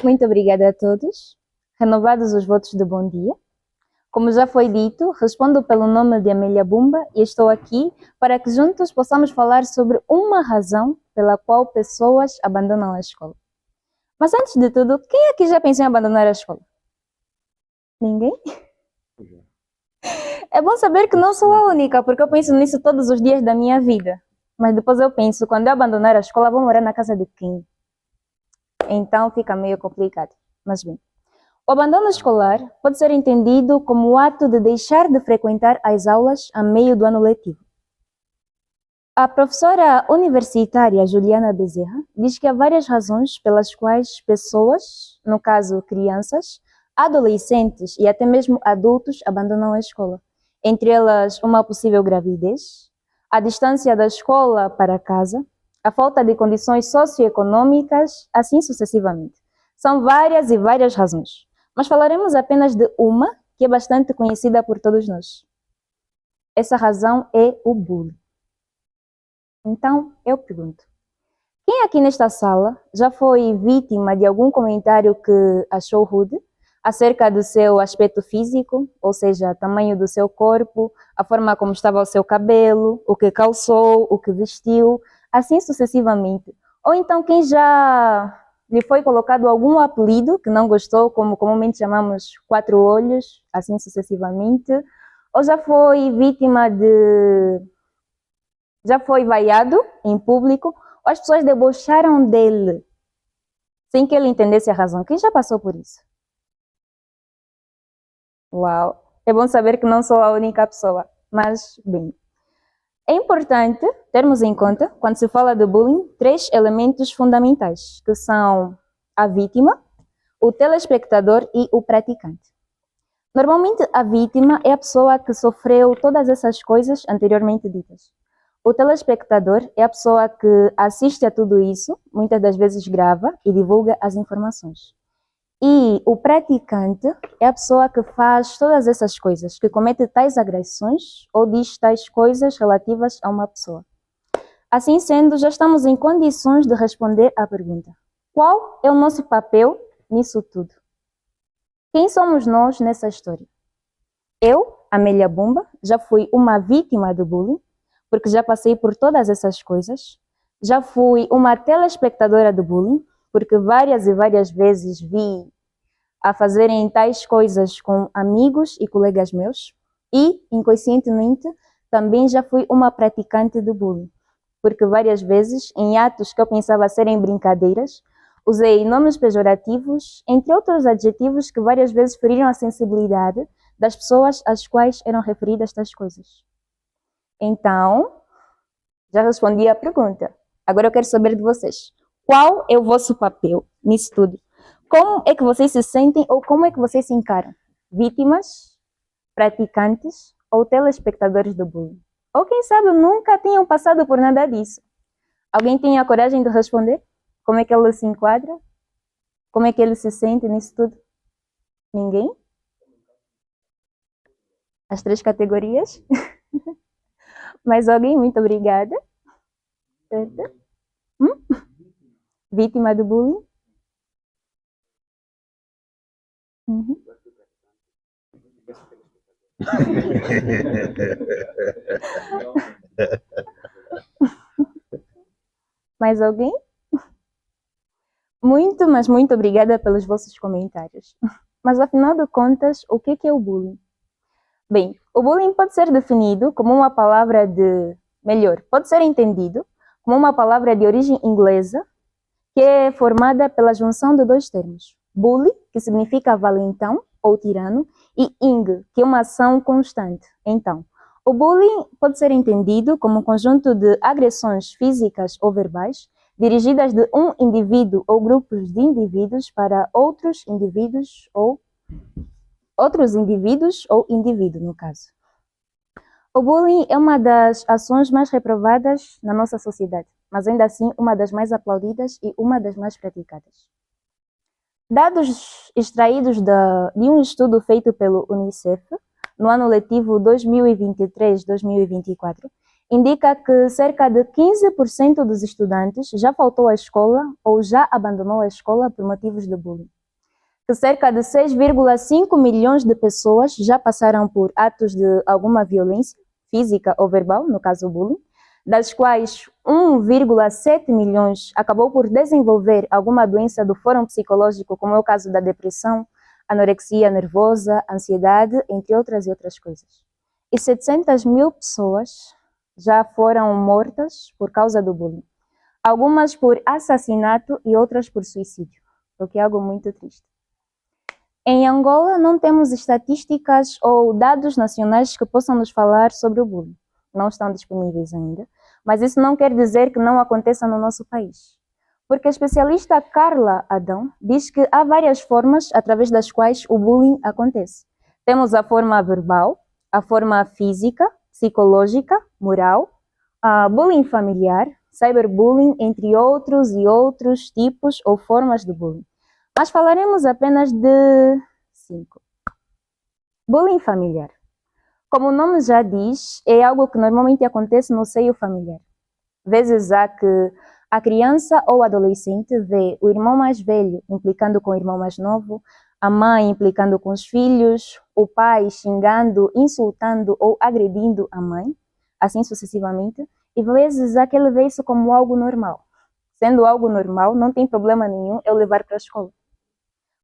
Muito obrigada a todos. Renovados os votos de bom dia. Como já foi dito, respondo pelo nome de Amélia Bumba e estou aqui para que juntos possamos falar sobre uma razão pela qual pessoas abandonam a escola. Mas antes de tudo, quem aqui já pensou em abandonar a escola? Ninguém? É bom saber que não sou a única, porque eu penso nisso todos os dias da minha vida. Mas depois eu penso, quando eu abandonar a escola, vou morar na casa de quem? Então fica meio complicado. Mas bem, o abandono escolar pode ser entendido como o ato de deixar de frequentar as aulas a meio do ano letivo. A professora universitária Juliana Bezerra diz que há várias razões pelas quais pessoas, no caso crianças, adolescentes e até mesmo adultos abandonam a escola. Entre elas, uma possível gravidez, a distância da escola para casa, a falta de condições socioeconômicas, assim sucessivamente. São várias e várias razões, mas falaremos apenas de uma que é bastante conhecida por todos nós. Essa razão é o bullying. Então, eu pergunto, quem aqui nesta sala já foi vítima de algum comentário que achou rude acerca do seu aspecto físico, ou seja, tamanho do seu corpo, a forma como estava o seu cabelo, o que calçou, o que vestiu, assim sucessivamente? Ou então quem já lhe foi colocado algum apelido que não gostou, como comumente chamamos quatro olhos, assim sucessivamente, ou já foi vítima de já foi vaiado em público, ou as pessoas debocharam dele, sem que ele entendesse a razão. Quem já passou por isso? Uau! É bom saber que não sou a única pessoa, mas, bem. É importante termos em conta, quando se fala de bullying, três elementos fundamentais, que são a vítima, o telespectador e o praticante. Normalmente, a vítima é a pessoa que sofreu todas essas coisas anteriormente ditas. O telespectador é a pessoa que assiste a tudo isso, muitas das vezes grava e divulga as informações. E o praticante é a pessoa que faz todas essas coisas, que comete tais agressões ou diz tais coisas relativas a uma pessoa. Assim sendo, já estamos em condições de responder à pergunta: qual é o nosso papel nisso tudo? Quem somos nós nessa história? Eu, Amélia Bumba, já fui uma vítima do bullying, porque já passei por todas essas coisas. Já fui uma telespectadora do bullying, porque várias e várias vezes vi a fazerem tais coisas com amigos e colegas meus. E, inconscientemente, também já fui uma praticante do bullying, porque várias vezes, em atos que eu pensava serem brincadeiras, usei nomes pejorativos, entre outros adjetivos que várias vezes feriram a sensibilidade das pessoas às quais eram referidas tais coisas. Então, já respondi à pergunta. Agora eu quero saber de vocês. Qual é o vosso papel nisso tudo? Como é que vocês se sentem ou como é que vocês se encaram? Vítimas, praticantes ou telespectadores do bullying? Ou quem sabe nunca tenham passado por nada disso? Alguém tem a coragem de responder? Como é que ele se enquadra? Como é que ele se sente nisso tudo? Ninguém? As três categorias? Mais alguém? Muito obrigada. Hum? Vítima do bullying? Uhum. Mais alguém? Muito, mas muito obrigada pelos vossos comentários. Mas afinal de contas, o que é o bullying? Bem, o bullying pode ser definido como uma palavra pode ser entendido como uma palavra de origem inglesa que é formada pela junção de dois termos. Bully, que significa valentão ou tirano, e ing, que é uma ação constante. Então, o bullying pode ser entendido como um conjunto de agressões físicas ou verbais dirigidas de um indivíduo ou grupos de indivíduos para outros indivíduos ou indivíduo, no caso. O bullying é uma das ações mais reprovadas na nossa sociedade, mas ainda assim uma das mais aplaudidas e uma das mais praticadas. Dados extraídos de um estudo feito pelo UNICEF no ano letivo 2023-2024 indica que cerca de 15% dos estudantes já faltou à escola ou já abandonou a escola por motivos de bullying. Que cerca de 6,5 milhões de pessoas já passaram por atos de alguma violência, física ou verbal, no caso bullying, das quais 1,7 milhões acabou por desenvolver alguma doença do fórum psicológico, como é o caso da depressão, anorexia nervosa, ansiedade, entre outras e outras coisas. E 700 mil pessoas já foram mortas por causa do bullying. Algumas por assassinato e outras por suicídio, o que é algo muito triste. Em Angola, não temos estatísticas ou dados nacionais que possam nos falar sobre o bullying. Não estão disponíveis ainda, mas isso não quer dizer que não aconteça no nosso país. Porque a especialista Carla Adão diz que há várias formas através das quais o bullying acontece. Temos a forma verbal, a forma física, psicológica, moral, a bullying familiar, cyberbullying, entre outros e outros tipos ou formas de bullying. Mas falaremos apenas de 5. Bullying familiar. Como o nome já diz, é algo que normalmente acontece no seio familiar. Vezes há que a criança ou adolescente vê o irmão mais velho implicando com o irmão mais novo, a mãe implicando com os filhos, o pai xingando, insultando ou agredindo a mãe, assim sucessivamente, e vezes há que ele vê isso como algo normal. Sendo algo normal, não tem problema nenhum eu levar para a escola.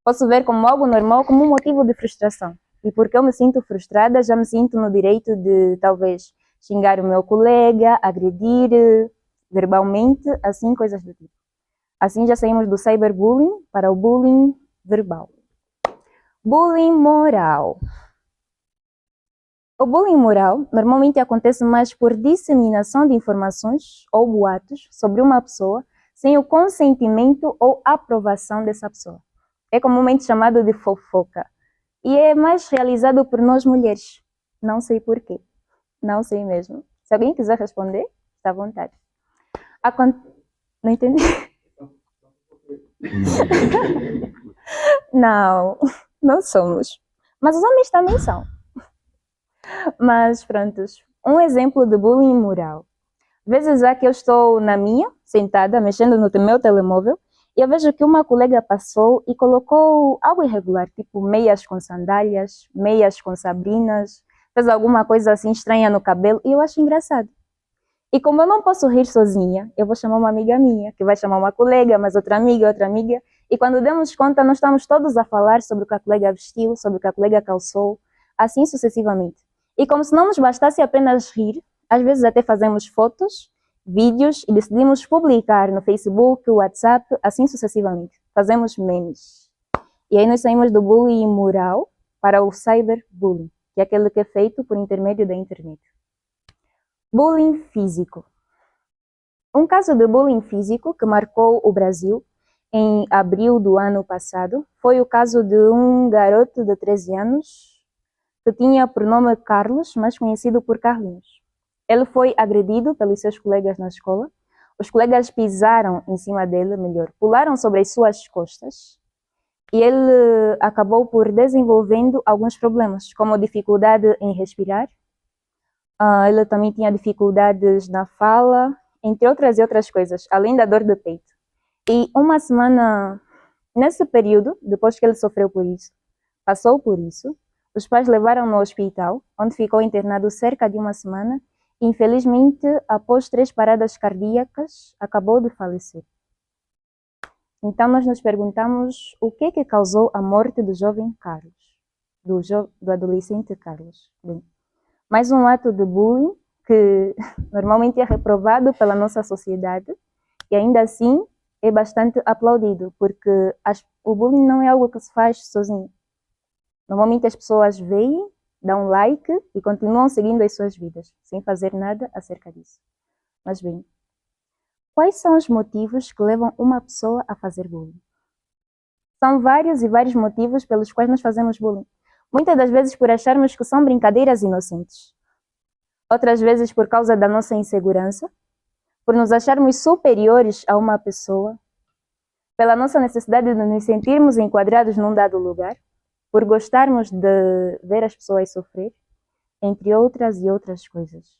Posso ver como algo normal, como um motivo de frustração. E porque eu me sinto frustrada, já me sinto no direito de, talvez, xingar o meu colega, agredir verbalmente, assim, coisas do tipo. Assim já saímos do cyberbullying para o bullying verbal. Bullying moral. O bullying moral normalmente acontece mais por disseminação de informações ou boatos sobre uma pessoa sem o consentimento ou aprovação dessa pessoa. É comumente chamado de fofoca e é mais realizado por nós mulheres. Não sei porquê, não sei mesmo. Se alguém quiser responder, está à vontade. Não entendi? Não, não somos. Mas os homens também são. Mas prontos, um exemplo de bullying moral. Vezes há que eu estou na minha, sentada, mexendo no meu telemóvel, e eu vejo que uma colega passou e colocou algo irregular, tipo meias com sandálias, meias com sabrinas, fez alguma coisa assim estranha no cabelo, e eu acho engraçado. E como eu não posso rir sozinha, eu vou chamar uma amiga minha, que vai chamar uma colega, mais outra amiga, e quando demos conta, nós estamos todos a falar sobre o que a colega vestiu, sobre o que a colega calçou, assim sucessivamente. E como se não nos bastasse apenas rir, às vezes até fazemos fotos, vídeos e decidimos publicar no Facebook, WhatsApp, assim sucessivamente. Fazemos memes. E aí nós saímos do bullying moral para o cyberbullying, que é aquele que é feito por intermédio da internet. Bullying físico. Um caso de bullying físico que marcou o Brasil em abril do ano passado foi o caso de um garoto de 13 anos que tinha por nome Carlos, mas conhecido por Carlinhos. Ele foi agredido pelos seus colegas na escola. Os colegas pisaram em cima dele, pularam sobre as suas costas. E ele acabou por desenvolvendo alguns problemas, como dificuldade em respirar. Ele também tinha dificuldades na fala, entre outras e outras coisas, além da dor de peito. E uma semana, nesse período, depois que ele sofreu por isso, passou por isso, os pais levaram no hospital, onde ficou internado cerca de uma semana, e infelizmente, após 3 paradas cardíacas, acabou de falecer. Então nós nos perguntamos o que causou a morte do jovem Carlos, do adolescente Carlos. Bem, mais um ato de bullying que normalmente é reprovado pela nossa sociedade e ainda assim é bastante aplaudido, porque o bullying não é algo que se faz sozinho. Normalmente as pessoas veem, dão like e continuam seguindo as suas vidas, sem fazer nada acerca disso. Mas bem, quais são os motivos que levam uma pessoa a fazer bullying? São vários e vários motivos pelos quais nós fazemos bullying. Muitas das vezes por acharmos que são brincadeiras inocentes. Outras vezes por causa da nossa insegurança, por nos acharmos superiores a uma pessoa, pela nossa necessidade de nos sentirmos enquadrados num dado lugar, por gostarmos de ver as pessoas sofrer, entre outras e outras coisas.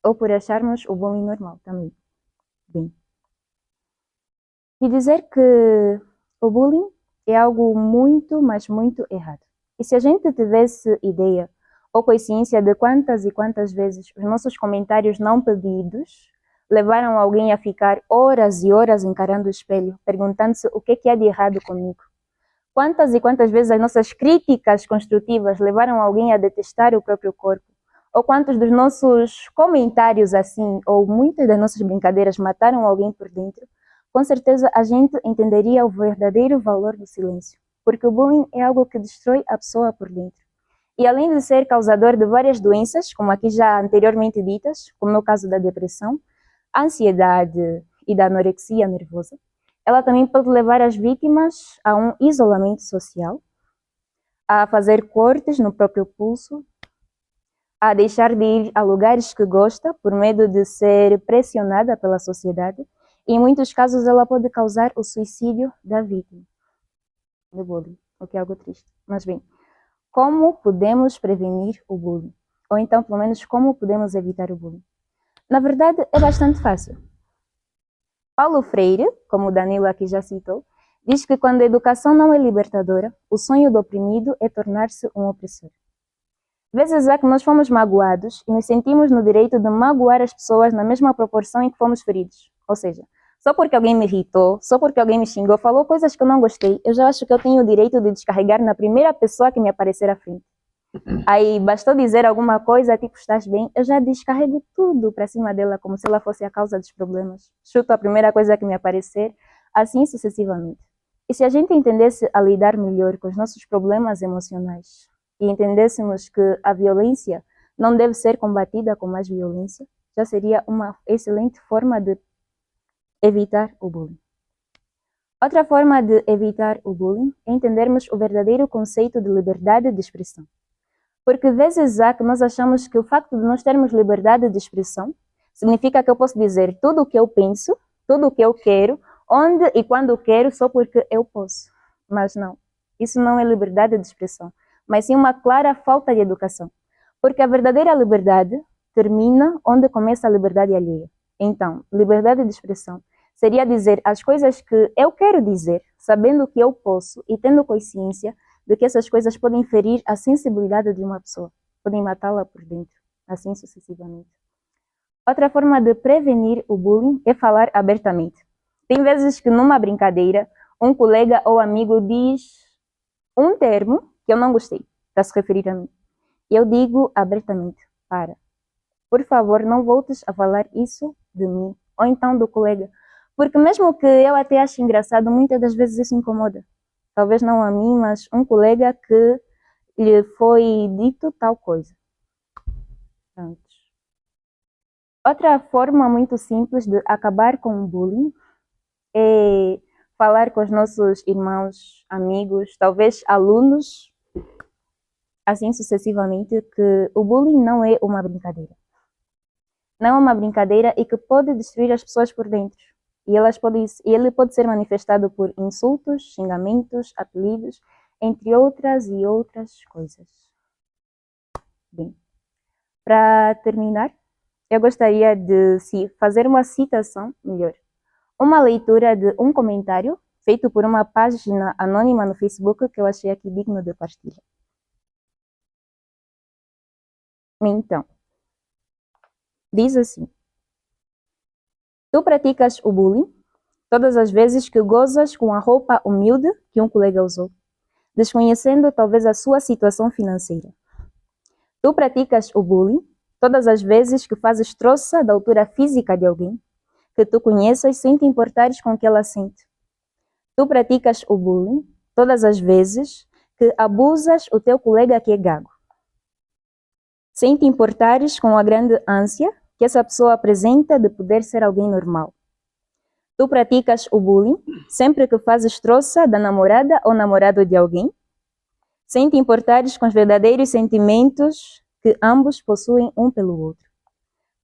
ou por acharmos o bullying normal também. Bem, e dizer que o bullying é algo muito, mas muito errado. E se a gente tivesse ideia ou consciência de quantas e quantas vezes os nossos comentários não pedidos levaram alguém a ficar horas e horas encarando o espelho, perguntando-se o que há de errado comigo. Quantas e quantas vezes as nossas críticas construtivas levaram alguém a detestar o próprio corpo? Ou quantos dos nossos comentários assim, ou muitas das nossas brincadeiras mataram alguém por dentro? Com certeza a gente entenderia o verdadeiro valor do silêncio, porque o bullying é algo que destrói a pessoa por dentro. E além de ser causador de várias doenças, como aqui já anteriormente ditas, como é o caso da depressão, a ansiedade e da anorexia nervosa, ela também pode levar as vítimas a um isolamento social, a fazer cortes no próprio pulso, a deixar de ir a lugares que gosta por medo de ser pressionada pela sociedade, e em muitos casos ela pode causar o suicídio da vítima do bullying, o que é algo triste. Mas bem, como podemos prevenir o bullying? Ou então, pelo menos, como podemos evitar o bullying? Na verdade, é bastante fácil. Paulo Freire, como o Danilo aqui já citou, diz que quando a educação não é libertadora, o sonho do oprimido é tornar-se um opressor. Vezes há que nós fomos magoados e nos sentimos no direito de magoar as pessoas na mesma proporção em que fomos feridos. Ou seja, só porque alguém me irritou, só porque alguém me xingou, falou coisas que eu não gostei, eu já acho que eu tenho o direito de descarregar na primeira pessoa que me aparecer à frente. Aí bastou dizer alguma coisa, tipo, estás bem, eu já descarrego tudo para cima dela, como se ela fosse a causa dos problemas. Chuto a primeira coisa que me aparecer, assim sucessivamente. E se a gente entendesse a lidar melhor com os nossos problemas emocionais e entendêssemos que a violência não deve ser combatida com mais violência, já seria uma excelente forma de evitar o bullying. Outra forma de evitar o bullying é entendermos o verdadeiro conceito de liberdade de expressão. Porque vezes há que nós achamos que o facto de nós termos liberdade de expressão significa que eu posso dizer tudo o que eu penso, tudo o que eu quero, onde e quando quero, só porque eu posso. Mas não, isso não é liberdade de expressão, mas sim uma clara falta de educação. Porque a verdadeira liberdade termina onde começa a liberdade alheia. Então, liberdade de expressão seria dizer as coisas que eu quero dizer, sabendo que eu posso e tendo consciência de que essas coisas podem ferir a sensibilidade de uma pessoa, podem matá-la por dentro, assim sucessivamente. Outra forma de prevenir o bullying é falar abertamente. Tem vezes que numa brincadeira, um colega ou amigo diz um termo que eu não gostei, para se referir a mim. E eu digo abertamente, por favor, não voltes a falar isso de mim, ou então do colega. Porque mesmo que eu até ache engraçado, muitas das vezes isso incomoda. Talvez não a mim, mas um colega que lhe foi dito tal coisa. Pronto. Outra forma muito simples de acabar com o bullying é falar com os nossos irmãos, amigos, talvez alunos, assim sucessivamente, que o bullying não é uma brincadeira. Não é uma brincadeira e que pode destruir as pessoas por dentro. E ele pode ser manifestado por insultos, xingamentos, apelidos, entre outras e outras coisas. Bem, para terminar, eu gostaria de fazer uma citação melhor. Uma leitura de um comentário feito por uma página anônima no Facebook que eu achei aqui digno de partilha. Então, diz assim: tu praticas o bullying todas as vezes que gozas com a roupa humilde que um colega usou, desconhecendo talvez a sua situação financeira. Tu praticas o bullying todas as vezes que fazes troça da altura física de alguém que tu conheças sem te importares com o que ela sente. Tu praticas o bullying todas as vezes que abusas o teu colega que é gago, sem te importares com a grande ânsia que essa pessoa apresenta de poder ser alguém normal. Tu praticas o bullying sempre que fazes troça da namorada ou namorado de alguém, sem te importares com os verdadeiros sentimentos que ambos possuem um pelo outro.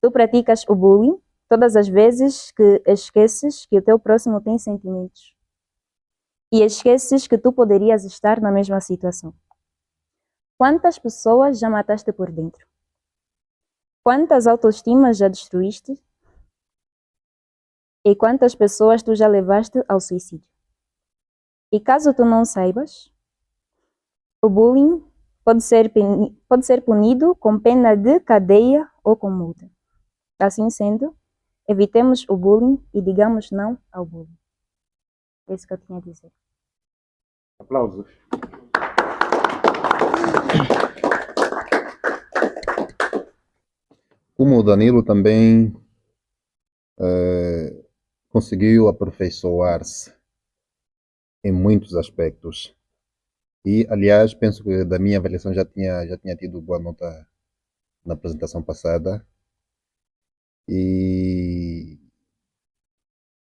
Tu praticas o bullying todas as vezes que esqueces que o teu próximo tem sentimentos e esqueces que tu poderias estar na mesma situação. Quantas pessoas já mataste por dentro? Quantas autoestimas já destruíste? E quantas pessoas tu já levaste ao suicídio? E caso tu não saibas, o bullying pode ser punido com pena de cadeia ou com multa. Assim sendo, evitemos o bullying e digamos não ao bullying. É isso que eu tinha a dizer. Aplausos. Como o Danilo também conseguiu aperfeiçoar-se em muitos aspectos. E, aliás, penso que da minha avaliação já tinha tido boa nota na apresentação passada. E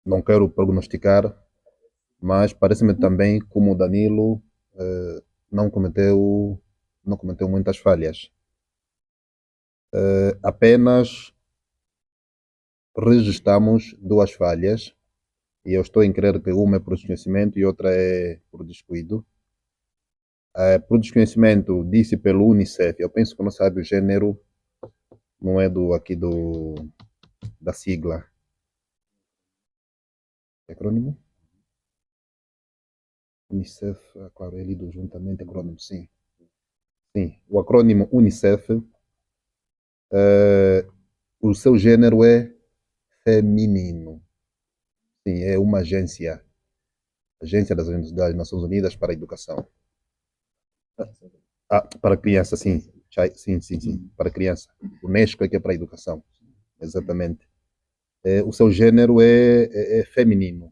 não quero prognosticar, mas parece-me também como o Danilo não cometeu, não cometeu muitas falhas. Apenas registramos duas falhas, e eu estou em crer que uma é por desconhecimento e outra é por descuido. Por desconhecimento, disse pelo Unicef, eu penso que não sabe o gênero, não é da sigla. Acrônimo? Unicef, claro, é lido juntamente, acrônimo, sim. Sim, o acrônimo Unicef, o seu gênero é feminino. Sim, é uma agência das Nações Unidas para a Educação. Para criança, sim. Sim, para criança. Unesco é que é para a educação. Exatamente. O seu gênero é feminino.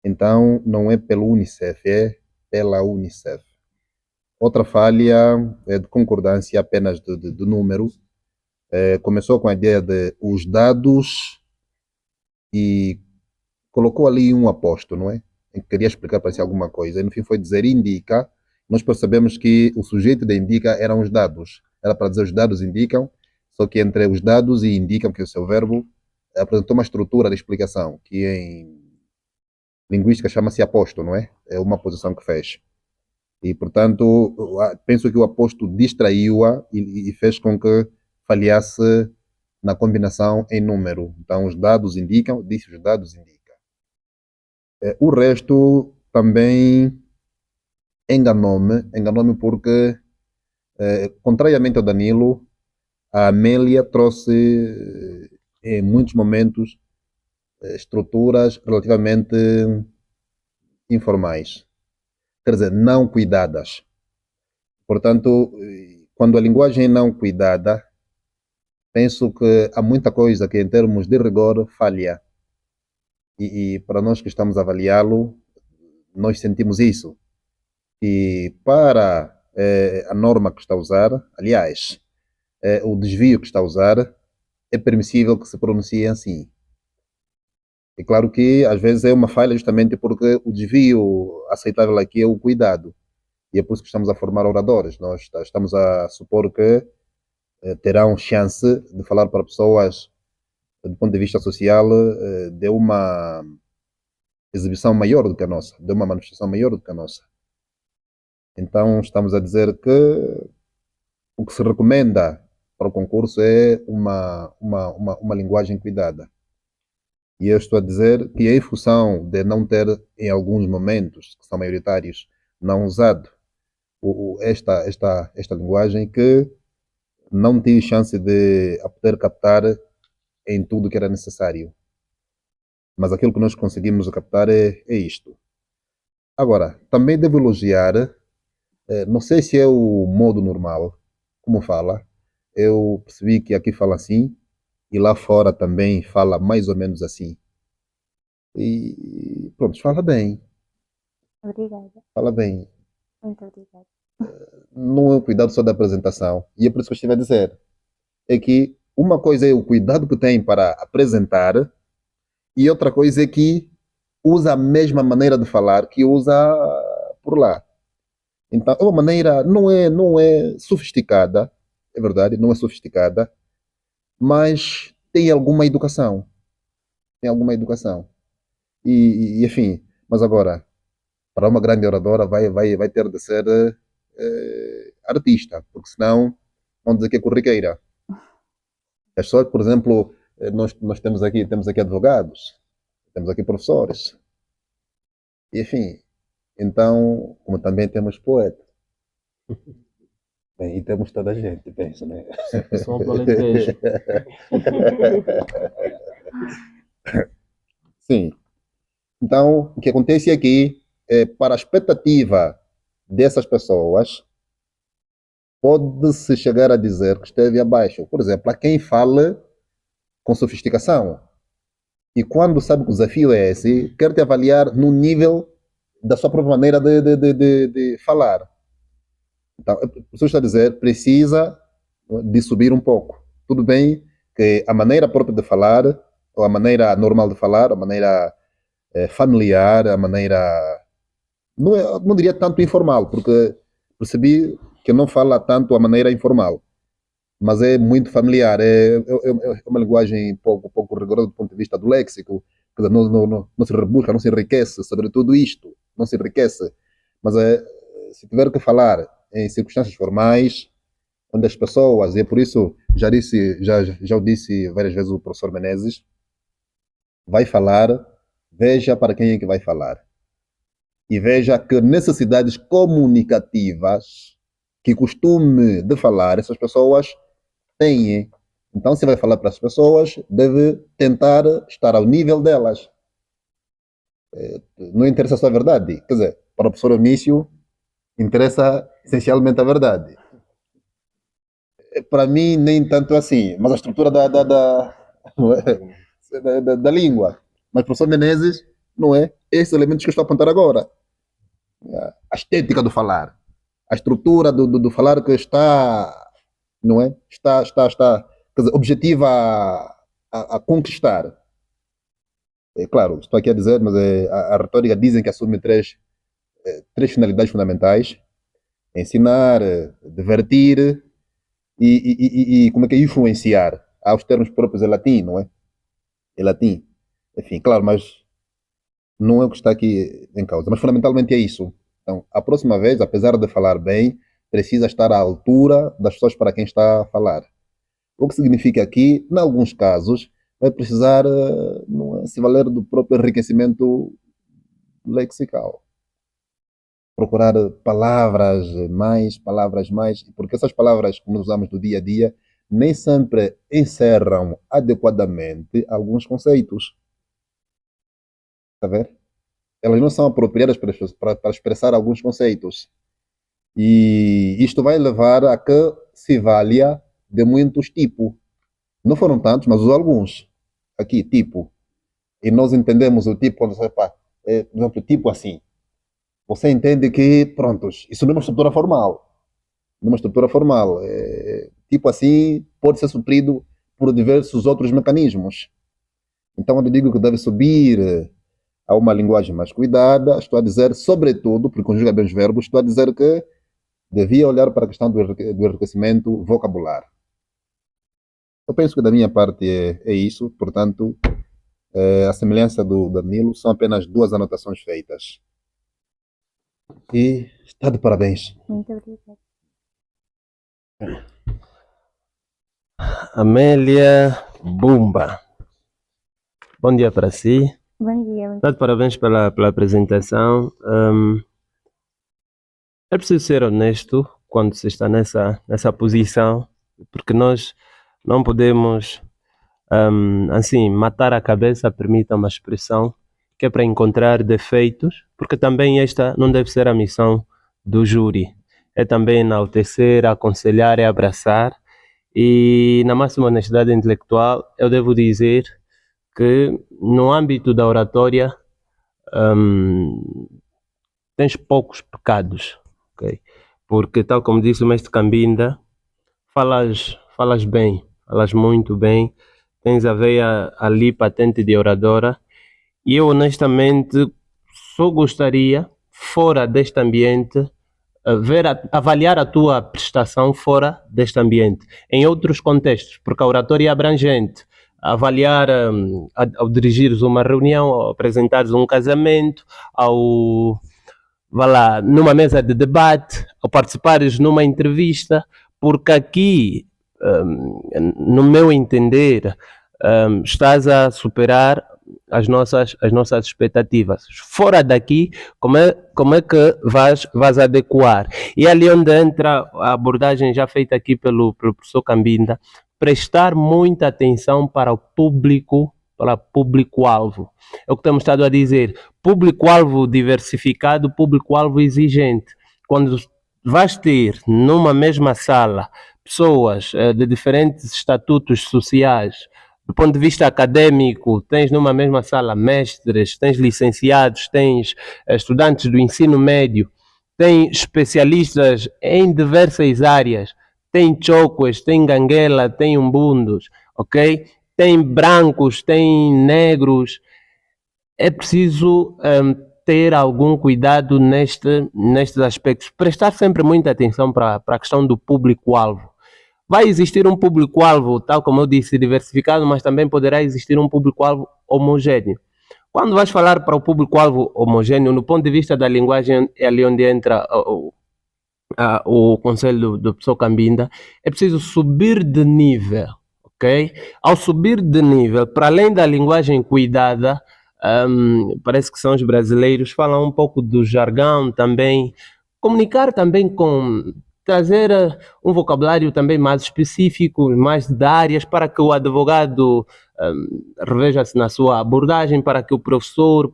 Então, não é pelo Unicef, é pela Unicef. Outra falha é de concordância apenas do número. Começou com a ideia de os dados e colocou ali um aposto, não é? Em que queria explicar para si alguma coisa. E no fim foi dizer indica. Nós percebemos que o sujeito da indica eram os dados. Era para dizer os dados indicam, só que entre os dados e indicam, que é o seu verbo, apresentou uma estrutura de explicação, que em linguística chama-se aposto, não é? É uma posição que fez. E, portanto, penso que o aposto distraiu-a e fez com que falhasse na combinação em número. Então, os dados indicam, disse os dados indicam. O resto também enganou-me porque, contrariamente ao Danilo, a Amélia trouxe, em muitos momentos, estruturas relativamente informais, quer dizer, não cuidadas. Portanto, quando a linguagem é não cuidada, penso que há muita coisa que, em termos de rigor, falha. E para nós que estamos a avaliá-lo, nós sentimos isso. E para a norma que está a usar, aliás, o desvio que está a usar, é permissível que se pronuncie assim. É claro que às vezes é uma falha justamente porque o desvio aceitável aqui é o cuidado. E é por isso que estamos a formar oradores. Nós estamos a supor que terão chance de falar para pessoas, do ponto de vista social, de uma exibição maior do que a nossa, de uma manifestação maior do que a nossa. Então estamos a dizer que o que se recomenda para o concurso é uma linguagem cuidada. E eu estou a dizer que, em função de não ter, em alguns momentos, que são maioritários, não usado esta linguagem, que não tive chance de a poder captar em tudo que era necessário. Mas aquilo que nós conseguimos captar é isto. Agora, também devo elogiar, não sei se é o modo normal, como fala. Eu percebi que aqui fala assim e lá fora também fala mais ou menos assim. E pronto, fala bem, Obrigada. fala bem. Muito obrigada. Não é o cuidado só da apresentação. E é por isso que eu estive a dizer. É que uma coisa é o cuidado que tem para apresentar e outra coisa é que usa a mesma maneira de falar que usa por lá. Então, é uma maneira, não é sofisticada, é verdade, não é sofisticada, mas tem alguma educação. Tem alguma educação. Enfim, mas agora, para uma grande oradora vai ter de ser artista, porque senão vão dizer que é corriqueira. As pessoas, por exemplo, nós temos aqui advogados, temos aqui professores, e, enfim, então, como também temos poetas. Bem, e temos toda a gente, penso, né? Pessoal do Alentejo. Sim. Então, o que acontece aqui é, para a expectativa dessas pessoas, pode-se chegar a dizer que esteve abaixo. Por exemplo, há quem fala com sofisticação. E quando sabe que o desafio é esse, quer te avaliar no nível da sua própria maneira de falar. Então, a pessoa está a dizer, precisa de subir um pouco. Tudo bem que a maneira própria de falar, ou a maneira normal de falar, a maneira familiar, a maneira... Não diria tanto informal, porque percebi que não fala tanto a maneira informal, mas é muito familiar. É uma linguagem pouco rigorosa do ponto de vista do léxico. Quer dizer, não se rebusca, não se enriquece sobre tudo isto. Não se enriquece. Mas se tiver que falar em circunstâncias formais, onde as pessoas, e é por isso, já o disse várias vezes o professor Menezes, vai falar, veja para quem é que vai falar. E veja que necessidades comunicativas, que costume de falar, essas pessoas têm. Então, se vai falar para as pessoas, deve tentar estar ao nível delas. Não interessa só a verdade. Quer dizer, para o professor Onício, interessa essencialmente a verdade. Para mim, nem tanto assim, mas a estrutura da língua. Mas para o professor Menezes, não é? Esses elementos que eu estou a apontar agora. A estética do falar, a estrutura do falar que está, não é? Está quer dizer, objetiva a conquistar. É claro, estou aqui a dizer, mas a retórica dizem que assume três finalidades fundamentais: ensinar, divertir e como é que é influenciar. Há os termos próprios em latim, não é? Em latim. Enfim, claro, mas não é o que está aqui em causa. Mas fundamentalmente é isso. Então, a próxima vez, apesar de falar bem, precisa estar à altura das pessoas para quem está a falar. O que significa que, em alguns casos, vai precisar não é, se valer do próprio enriquecimento lexical. Procurar palavras mais, porque essas palavras que nós usamos do dia a dia nem sempre encerram adequadamente alguns conceitos. Está a ver? Elas não são apropriadas para expressar alguns conceitos. E isto vai levar a que se valha de muitos tipos. Não foram tantos, mas usou alguns. Aqui, tipo. E nós entendemos o tipo quando você fala, por exemplo, tipo assim. Você entende que, prontos, isso não é uma estrutura formal. Numa estrutura formal. Tipo assim pode ser suprido por diversos outros mecanismos. Então, quando eu digo que deve subir a uma linguagem mais cuidada, estou a dizer, sobretudo, porque conjuga bem os verbos, estou a dizer que devia olhar para a questão do enriquecimento vocabular. Eu penso que da minha parte é isso, portanto, a semelhança do Danilo, são apenas 2 anotações feitas. E está de parabéns. Muito obrigada. Amélia Bumba. Bom dia para si. Bom dia. Está de parabéns pela apresentação. É preciso ser honesto quando se está nessa posição, porque nós não podemos assim matar a cabeça, permita uma expressão, que é para encontrar defeitos, porque também esta não deve ser a missão do júri. É também enaltecer, aconselhar e abraçar. E na máxima honestidade intelectual, eu devo dizer que no âmbito da oratória tens poucos pecados, okay? Porque tal como disse o mestre Cambinda, falas bem, falas muito bem, tens a veia ali patente de oradora, e eu honestamente só gostaria, fora deste ambiente, avaliar a tua prestação fora deste ambiente, em outros contextos, porque a oratória é abrangente. Avaliar ao dirigires uma reunião, ao apresentares um casamento, vá lá, numa mesa de debate, ao participares numa entrevista, porque aqui no meu entender, estás a superar as nossas expectativas. Fora daqui, como é que vais adequar? E ali onde entra a abordagem já feita aqui pelo professor Cambinda, prestar muita atenção para o público-alvo. É o que temos estado a dizer. Público-alvo diversificado, público-alvo exigente. Quando vais ter numa mesma sala pessoas de diferentes estatutos sociais, do ponto de vista acadêmico, tens numa mesma sala mestres, tens licenciados, tens estudantes do ensino médio, tens especialistas em diversas áreas, tem chocos, tem ganguela, tem umbundos, ok? Tem brancos, tem negros. É preciso ter algum cuidado nestes aspectos. Prestar sempre muita atenção para a questão do público-alvo. Vai existir um público-alvo, tal como eu disse, diversificado, mas também poderá existir um público-alvo homogêneo. Quando vais falar para o público-alvo homogêneo, no ponto de vista da linguagem, é ali onde entra o conselho do professor Cambinda, é preciso subir de nível, ok? Ao subir de nível, para além da linguagem cuidada, parece que são os brasileiros, falam um pouco do jargão também, comunicar também trazer um vocabulário também mais específico, mais de áreas, para que o advogado reveja-se na sua abordagem, para que o professor,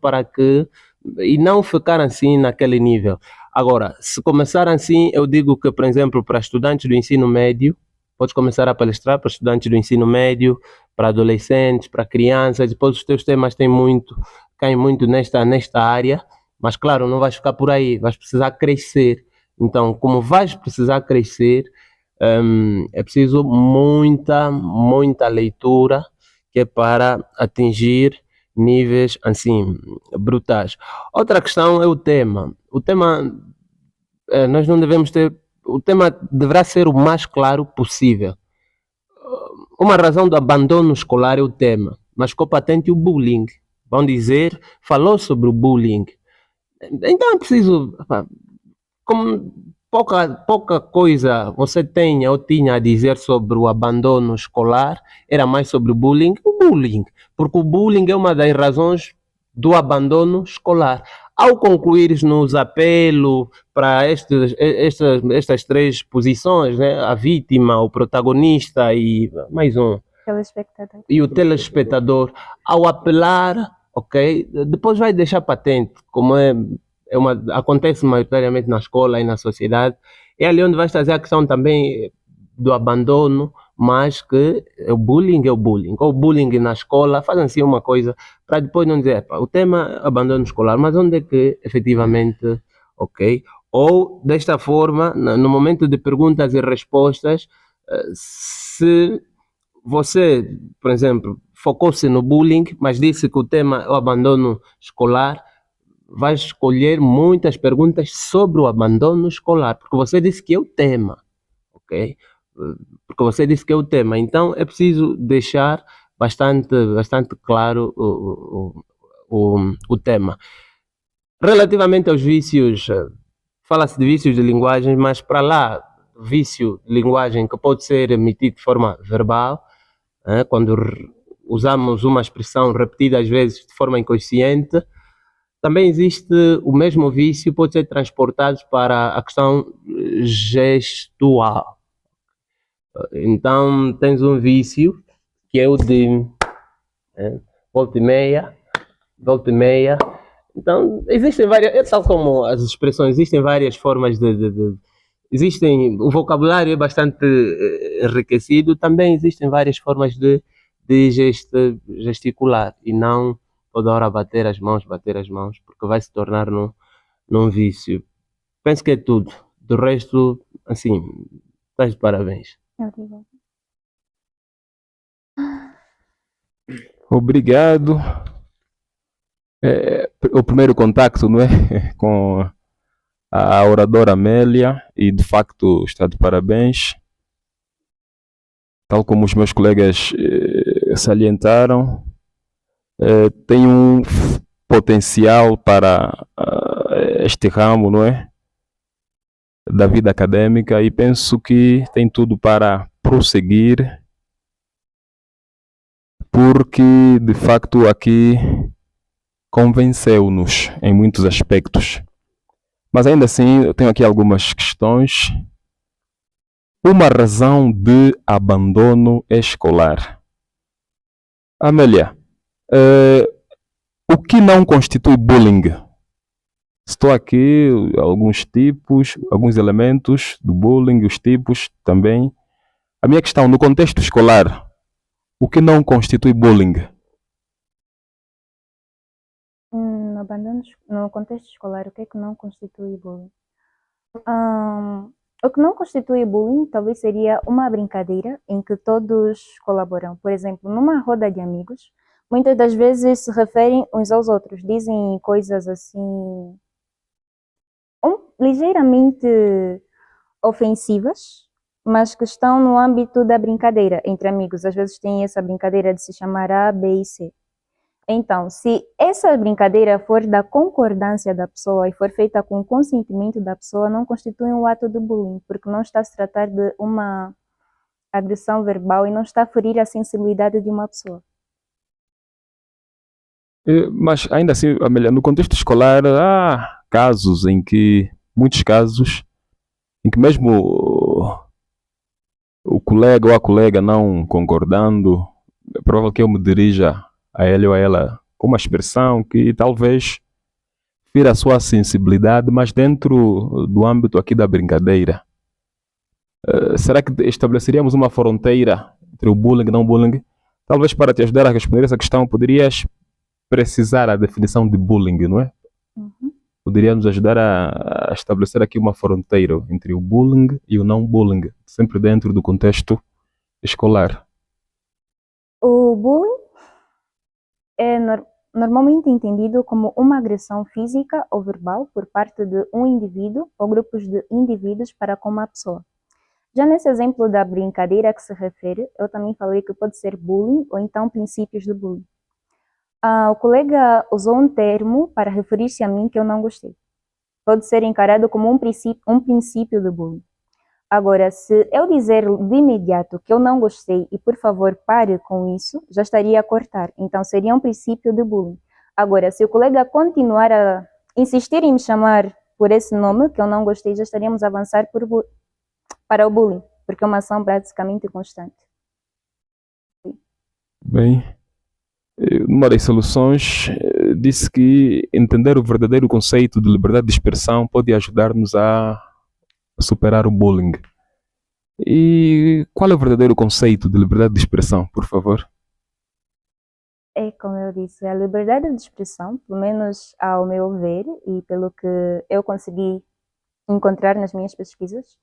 e não ficar assim naquele nível. Agora, se começar assim, eu digo que, por exemplo, para estudantes do ensino médio, podes começar a palestrar para estudantes do ensino médio, para adolescentes, para crianças, depois os teus temas caem muito nesta área, mas claro, não vais ficar por aí, vais precisar crescer. Então, como vais precisar crescer, é preciso muita leitura, que é para atingir níveis assim brutais. Outra questão é o tema. O tema, nós não devemos ter. O tema deverá ser o mais claro possível. Uma razão do abandono escolar é o tema, mas ficou patente o bullying. Vão dizer, falou sobre o bullying. Então é preciso, como pouca coisa você tinha a dizer sobre o abandono escolar, era mais sobre o bullying, porque o bullying é uma das razões do abandono escolar. Ao concluires nos apelos para estas três posições, né? A vítima, o protagonista e mais um, Telespectador. e o telespectador, ao apelar, ok, depois vai deixar patente, como acontece maioritariamente na escola e na sociedade, é ali onde vai trazer a questão também do abandono, mas que o bullying, ou o bullying na escola, fazem assim uma coisa, para depois não dizer, o tema é abandono escolar, mas onde é que efetivamente, ok? Ou desta forma, no momento de perguntas e respostas, se você, por exemplo, focou-se no bullying, mas disse que o tema é o abandono escolar, vai escolher muitas perguntas sobre o abandono escolar, porque você disse que é o tema, ok? Porque você disse que é o tema, então é preciso deixar bastante claro o tema. Relativamente aos vícios, fala-se de vícios de linguagem, mas para lá, vício de linguagem que pode ser emitido de forma verbal, quando usamos uma expressão repetida às vezes de forma inconsciente, também existe o mesmo vício, pode ser transportado para a questão gestual. Então, tens um vício que é o de volta e meia. Então, existem várias, tal como as expressões, existem várias formas o vocabulário é bastante enriquecido, também existem várias formas de gesticular e não toda hora bater as mãos, porque vai se tornar num vício. Penso que é tudo. Do resto, assim, estás de parabéns. Obrigada. Obrigado. O primeiro contacto, não é? Com a oradora Amélia, e de facto está de parabéns. Tal como os meus colegas salientaram, tem um potencial para este ramo, não é? Da vida acadêmica, e penso que tem tudo para prosseguir, porque de facto aqui convenceu-nos em muitos aspectos. Mas ainda assim, eu tenho aqui algumas questões. Uma razão de abandono escolar. Amélia, o que não constitui bullying? Estou aqui, alguns tipos, alguns elementos do bullying, os tipos também. A minha questão, no contexto escolar, o que não constitui bullying? No abandono, no contexto escolar, o que é que não constitui bullying? O que não constitui bullying talvez seria uma brincadeira em que todos colaboram. Por exemplo, numa roda de amigos, muitas das vezes se referem uns aos outros, dizem coisas assim ligeiramente ofensivas, mas que estão no âmbito da brincadeira entre amigos. Às vezes tem essa brincadeira de se chamar A, B e C. Então, se essa brincadeira for da concordância da pessoa e for feita com o consentimento da pessoa, não constitui um ato de bullying, porque não está a se tratar de uma agressão verbal e não está a ferir a sensibilidade de uma pessoa. Mas ainda assim, Amélia, no contexto escolar, há casos em que, muitos casos, em que mesmo o colega ou a colega não concordando, é provável que eu me dirija a ele ou a ela com uma expressão que talvez fira a sua sensibilidade, mas dentro do âmbito aqui da brincadeira. Será que estabeleceríamos uma fronteira entre o bullying e não bullying? Talvez para te ajudar a responder essa questão, poderias precisar a definição de bullying, não é? Poderia nos ajudar a estabelecer aqui uma fronteira entre o bullying e o não bullying, sempre dentro do contexto escolar. O bullying é normalmente entendido como uma agressão física ou verbal por parte de um indivíduo ou grupos de indivíduos para com uma pessoa. Já nesse exemplo da brincadeira a que se refere, eu também falei que pode ser bullying ou então princípios de bullying. O colega usou um termo para referir-se a mim que eu não gostei. Pode ser encarado como um princípio de bullying. Agora, se eu dizer de imediato que eu não gostei e por favor pare com isso, já estaria a cortar. Então seria um princípio de bullying. Agora, se o colega continuar a insistir em me chamar por esse nome que eu não gostei, já estaríamos a avançar para o bullying, porque é uma ação praticamente constante. Bem, numa das soluções disse que entender o verdadeiro conceito de liberdade de expressão pode ajudar-nos a superar o bullying. E qual é o verdadeiro conceito de liberdade de expressão, por favor? É como eu disse, a liberdade de expressão, pelo menos ao meu ver e pelo que eu consegui encontrar nas minhas pesquisas,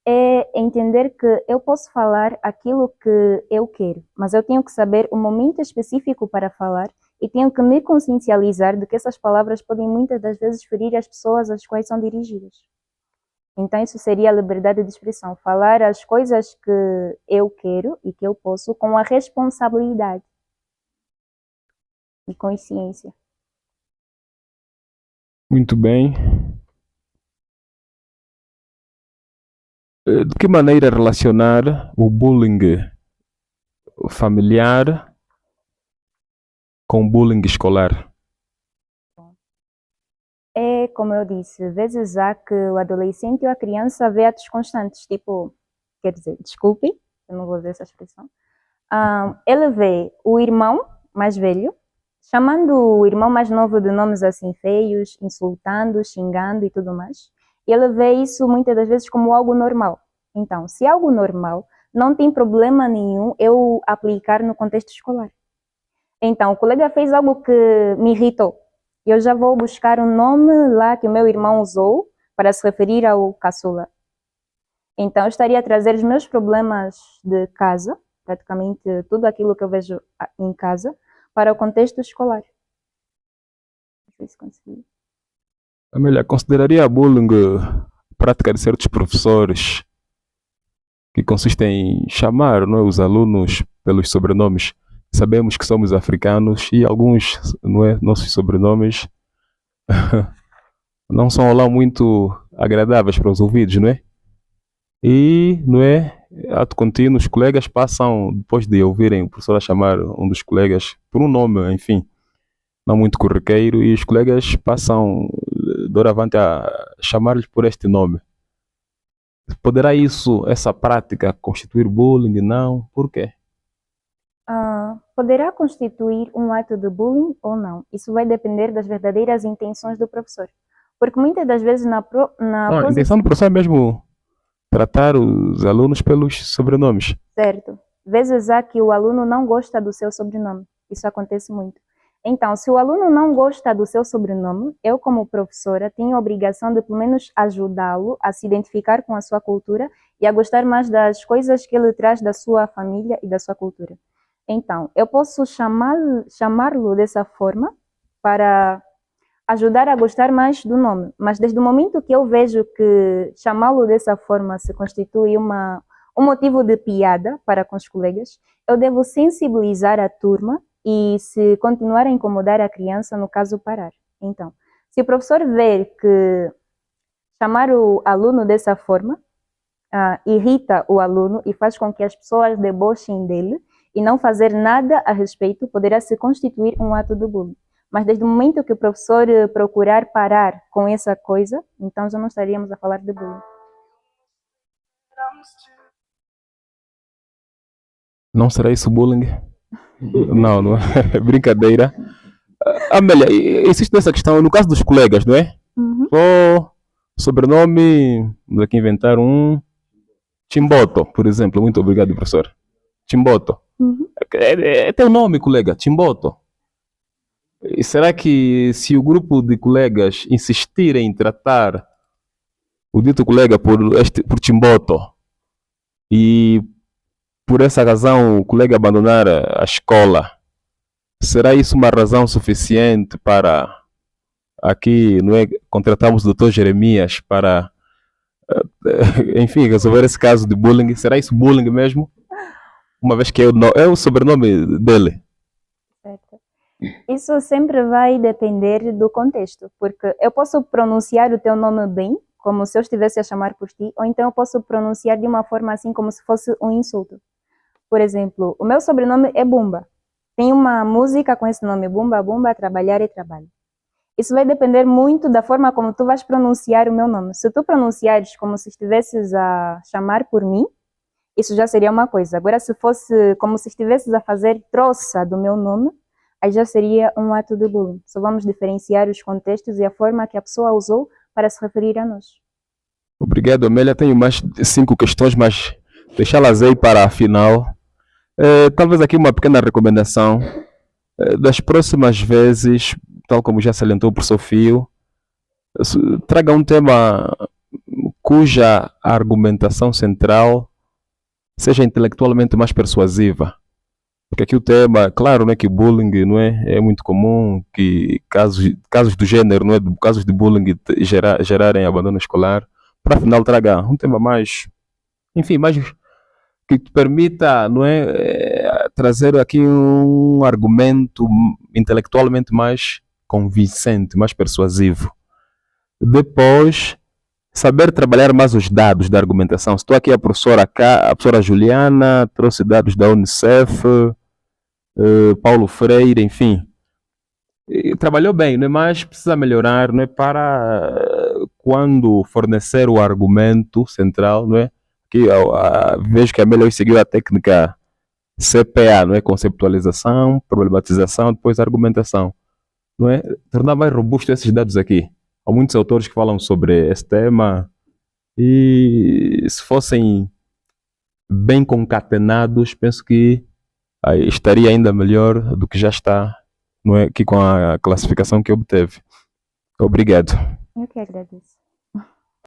é entender que eu posso falar aquilo que eu quero, mas eu tenho que saber o momento específico para falar e tenho que me consciencializar de que essas palavras podem muitas das vezes ferir as pessoas às quais são dirigidas. Então isso seria a liberdade de expressão, falar as coisas que eu quero e que eu posso com a responsabilidade e consciência. Muito bem. De que maneira relacionar o bullying familiar com o bullying escolar? É como eu disse, vezes há que o adolescente ou a criança vê atos constantes, tipo, quer dizer, desculpe, eu não vou ver essa expressão. Ele vê o irmão mais velho chamando o irmão mais novo de nomes assim feios, insultando, xingando e tudo mais. E ele vê isso muitas das vezes como algo normal. Então, se é algo normal, não tem problema nenhum eu aplicar no contexto escolar. Então, o colega fez algo que me irritou. Eu já vou buscar um nome lá que o meu irmão usou para se referir ao caçula. Então, eu estaria a trazer os meus problemas de casa, praticamente tudo aquilo que eu vejo em casa, para o contexto escolar. Não sei se consegui. Amélia, consideraria bullying prática de certos professores que consiste em chamar, não é, os alunos pelos sobrenomes? Sabemos que somos africanos e alguns, não é, nossos sobrenomes não são lá muito agradáveis para os ouvidos, não é? E, não é, ato contínuo, os colegas passam, depois de ouvirem o professor a chamar um dos colegas por um nome, enfim, não muito corriqueiro, e os colegas passam doravante a chamar-lhes por este nome. Poderá essa prática, constituir bullying? Não. Por quê? Poderá constituir um ato de bullying ou não. Isso vai depender das verdadeiras intenções do professor. Porque muitas das vezes A intenção do professor é mesmo tratar os alunos pelos sobrenomes. Certo. Vezes há que o aluno não gosta do seu sobrenome. Isso acontece muito. Então, se o aluno não gosta do seu sobrenome, eu, como professora, tenho a obrigação de, pelo menos, ajudá-lo a se identificar com a sua cultura e a gostar mais das coisas que ele traz da sua família e da sua cultura. Então, eu posso chamá-lo dessa forma para ajudar a gostar mais do nome. Mas desde o momento que eu vejo que chamá-lo dessa forma se constitui um motivo de piada para com os colegas, eu devo sensibilizar a turma e, se continuar a incomodar a criança, no caso, parar. Então, se o professor ver que chamar o aluno dessa forma irrita o aluno e faz com que as pessoas debochem dele e não fazer nada a respeito, poderá se constituir um ato de bullying. Mas desde o momento que o professor procurar parar com essa coisa, então já não estaríamos a falar de bullying. Não será isso bullying? Não, não é brincadeira. Amélia, existe essa questão no caso dos colegas, não é? Uhum. Sobrenome, vamos aqui inventar um Chimboto, por exemplo. Muito obrigado, professor. Chimboto. Uhum. É teu nome, colega, Chimboto. E será que se o grupo de colegas insistirem em tratar o dito colega por Chimboto e por essa razão o colega abandonar a escola, será isso uma razão suficiente para aqui, não é, contratarmos o Dr. Jeremias para, enfim, resolver esse caso de bullying? Será isso bullying mesmo? Uma vez que é o sobrenome dele. Certo. Isso sempre vai depender do contexto, porque eu posso pronunciar o teu nome bem, como se eu estivesse a chamar por ti, ou então eu posso pronunciar de uma forma assim como se fosse um insulto. Por exemplo, o meu sobrenome é Bumba. Tem uma música com esse nome, Bumba, Bumba, trabalhar e trabalho. Isso vai depender muito da forma como tu vais pronunciar o meu nome. Se tu pronunciares como se estivesses a chamar por mim, isso já seria uma coisa. Agora, se fosse como se estivesses a fazer troça do meu nome, aí já seria um ato de bullying. Só vamos diferenciar os contextos e a forma que a pessoa usou para se referir a nós. Obrigado, Amélia. Tenho mais 5 questões, mas deixá-las aí para a final. Talvez aqui uma pequena recomendação. Das próximas vezes, tal como já salientou o professor Fio, traga um tema cuja argumentação central seja intelectualmente mais persuasiva. Porque aqui o tema, claro, não é que bullying não é muito comum, que casos do gênero, não é, casos de bullying gerarem abandono escolar. Para afinal traga um tema mais, enfim, mais que te permita, não é, trazer aqui um argumento intelectualmente mais convincente, mais persuasivo. Depois, saber trabalhar mais os dados da argumentação. Estou aqui a professora Juliana trouxe dados da Unicef, Paulo Freire, enfim. E trabalhou bem, não é? Mas precisa melhorar, não é? Para quando fornecer o argumento central, não é? Que vejo que a Amélia seguiu a técnica CPA, não é? Conceptualização, problematização, depois argumentação, não é? Tornar mais robusto esses dados aqui. Há muitos autores que falam sobre esse tema e se fossem bem concatenados, penso que estaria ainda melhor do que já está, não é? Aqui com a classificação que obteve. Obrigado. Eu que agradeço.